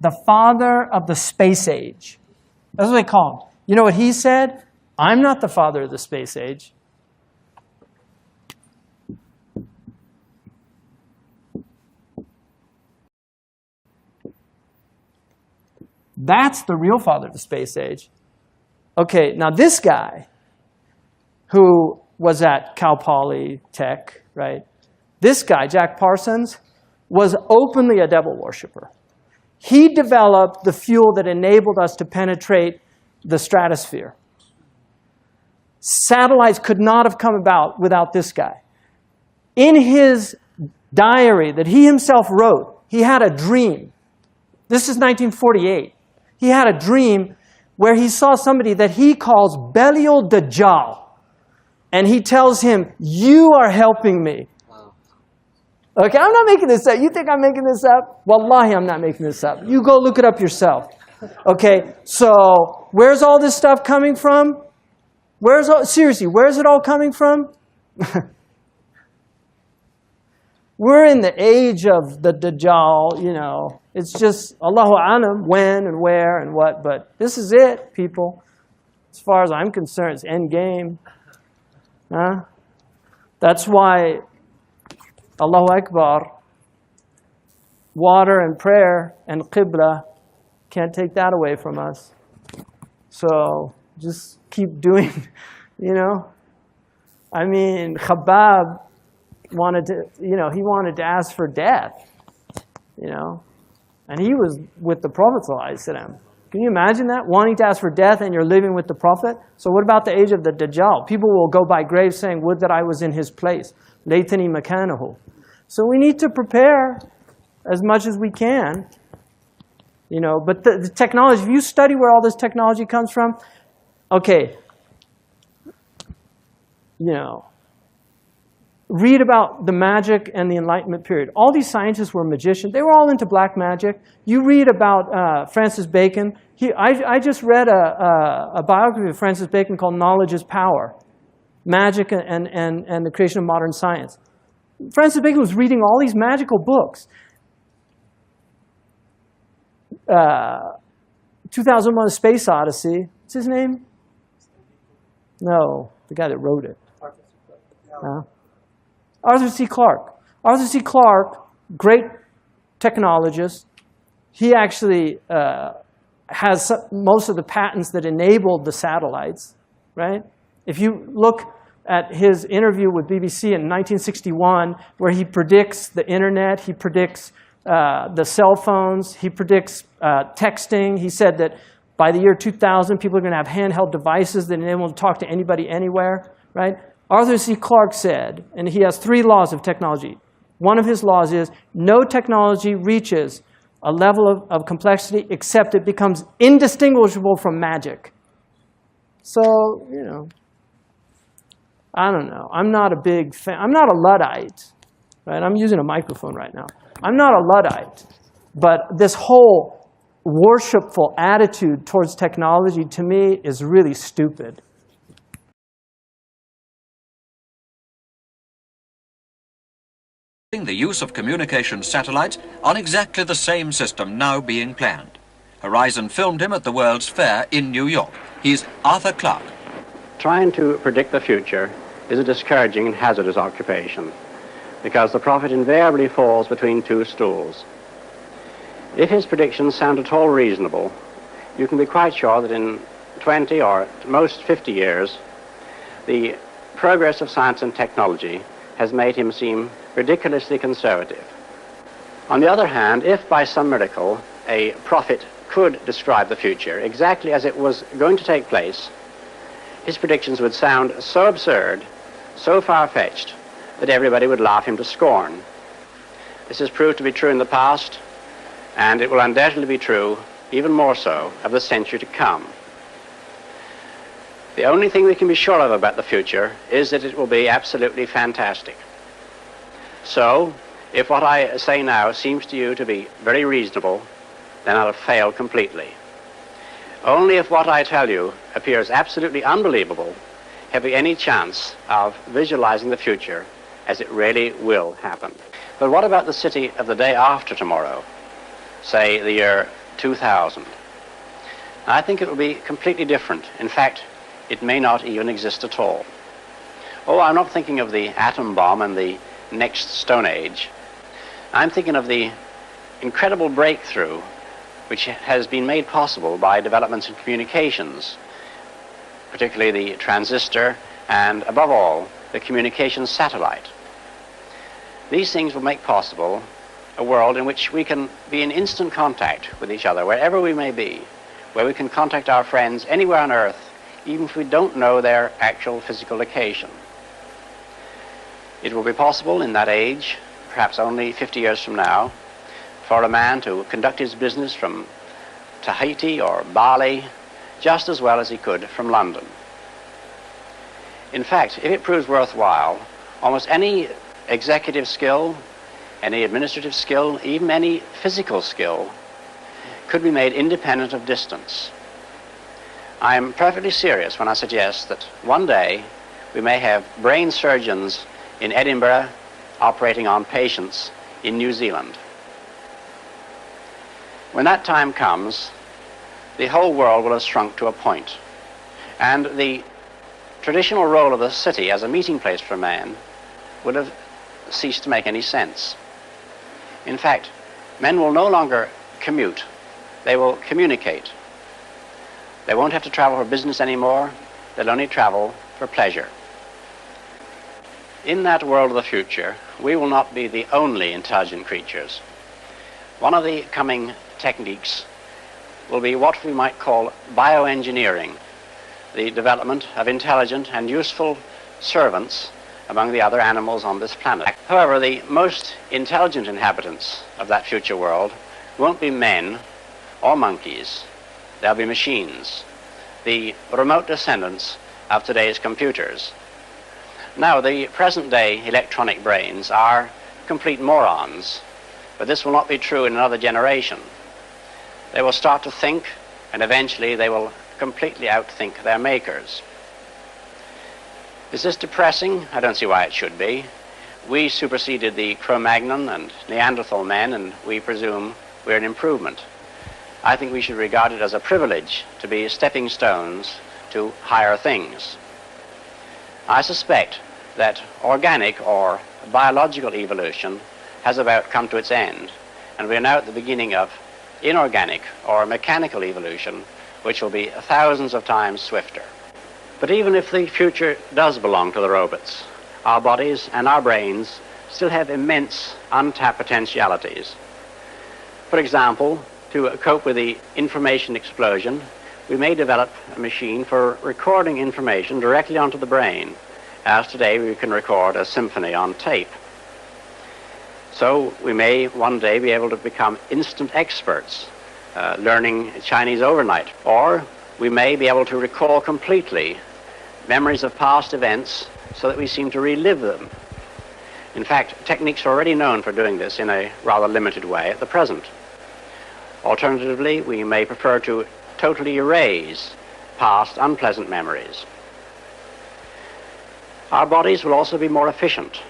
the father of the space age. That's what they call him. You know what he said? I'm not the father of the space age. That's the real father of the space age. Okay, now this guy, who was at Cal Poly Tech, right? This guy, Jack Parsons, was openly a devil worshiper. He developed the fuel that enabled us to penetrate the stratosphere. Satellites could not have come about without this guy. In his diary that he himself wrote, he had a dream. This is 1948. He had a dream where he saw somebody that he calls Belial Dajjal. And he tells him, you are helping me. Okay, I'm not making this up. You think I'm making this up? Wallahi, I'm not making this up. You go look it up yourself. Okay, so where's all this stuff coming from? Seriously, where's it all coming from? We're in the age of the Dajjal, you know. It's just Allahu Alam, when and where and what. But this is it, people. As far as I'm concerned, it's end game. Huh? That's why Allahu Akbar, water and prayer and Qibla can't take that away from us. So just keep doing, you know. I mean, Khabbab wanted to, you know, he wanted to ask for death, you know. And he was with the Prophet ﷺ. Can you imagine that? Wanting to ask for death and you're living with the Prophet? So what about the age of the Dajjal? People will go by graves saying, would that I was in his place. Laytani makanahu. So we need to prepare as much as we can. You know, but the technology, if you study where all this technology comes from, okay, you know, read about the magic and the Enlightenment period. All these scientists were magicians. They were all into black magic. You read about Francis Bacon. I just read a biography of Francis Bacon called Knowledge is Power, Magic and the Creation of Modern Science. Francis Bacon was reading all these magical books. 2001: A Space Odyssey. What's his name? No, the guy that wrote it. Arthur C. Clarke. Arthur C. Clarke, great technologist. He actually has most of the patents that enabled the satellites, right? If you look at his interview with BBC in 1961, where he predicts the internet, he predicts the cell phones, he predicts texting. He said that by the year 2000, people are going to have handheld devices that enable them to talk to anybody anywhere, right? Arthur C. Clarke said, and he has 3 laws of technology. One of his laws is no technology reaches a level of complexity except it becomes indistinguishable from magic. So, you know, I don't know. I'm not a big fan. I'm not a Luddite, right? I'm using a microphone right now. I'm not a Luddite. But this whole worshipful attitude towards technology, to me, is really stupid. The use of communication satellites on exactly the same system now being planned. Horizon filmed him at the World's Fair in New York. He's Arthur Clarke. Trying to predict the future is a discouraging and hazardous occupation because the prophet invariably falls between 2 stools. If his predictions sound at all reasonable, you can be quite sure that in 20 or at most 50 years, the progress of science and technology has made him seem ridiculously conservative. On the other hand, if by some miracle a prophet could describe the future exactly as it was going to take place, his predictions would sound so absurd, so far-fetched, that everybody would laugh him to scorn. This has proved to be true in the past, and it will undoubtedly be true, even more so, of the century to come. The only thing we can be sure of about the future is that it will be absolutely fantastic. So, if what I say now seems to you to be very reasonable, then I'll have failed completely. Only if what I tell you appears absolutely unbelievable have we any chance of visualizing the future as it really will happen. But what about the city of the day after tomorrow, say the year 2000. I think it will be completely different. In fact, it may not even exist at all. Oh, I'm not thinking of the atom bomb and the next Stone Age. I'm thinking of the incredible breakthrough which has been made possible by developments in communications, particularly the transistor and, above all, the communications satellite. These things will make possible a world in which we can be in instant contact with each other, wherever we may be, where we can contact our friends anywhere on Earth, even if we don't know their actual physical location. It will be possible in that age, perhaps only 50 years from now, for a man to conduct his business from Tahiti or Bali just as well as he could from London. In fact, if it proves worthwhile, almost any executive skill, any administrative skill, even any physical skill, could be made independent of distance. I am perfectly serious when I suggest that one day we may have brain surgeons in Edinburgh operating on patients in New Zealand. When that time comes, the whole world will have shrunk to a point, and the traditional role of the city as a meeting place for man will have ceased to make any sense. In fact, men will no longer commute, they will communicate. They won't have to travel for business anymore, they'll only travel for pleasure. In that world of the future, we will not be the only intelligent creatures. One of the coming techniques will be what we might call bioengineering, the development of intelligent and useful servants among the other animals on this planet. However, the most intelligent inhabitants of that future world won't be men or monkeys. They'll be machines, the remote descendants of today's computers. Now, the present-day electronic brains are complete morons, but this will not be true in another generation. They will start to think, and eventually they will completely outthink their makers. Is this depressing? I don't see why it should be. We superseded the Cro-Magnon and Neanderthal men, and we presume we're an improvement. I think we should regard it as a privilege to be stepping stones to higher things. I suspect that organic or biological evolution has about come to its end, and we are now at the beginning of inorganic or mechanical evolution, which will be thousands of times swifter. But even if the future does belong to the robots, our bodies and our brains still have immense untapped potentialities. For example, to cope with the information explosion, we may develop a machine for recording information directly onto the brain, as today we can record a symphony on tape. So we may one day be able to become instant experts, learning Chinese overnight, or we may be able to recall completely memories of past events so that we seem to relive them. In fact, techniques are already known for doing this in a rather limited way at the present. Alternatively, we may prefer to totally erase past unpleasant memories. Our bodies will also be more efficient.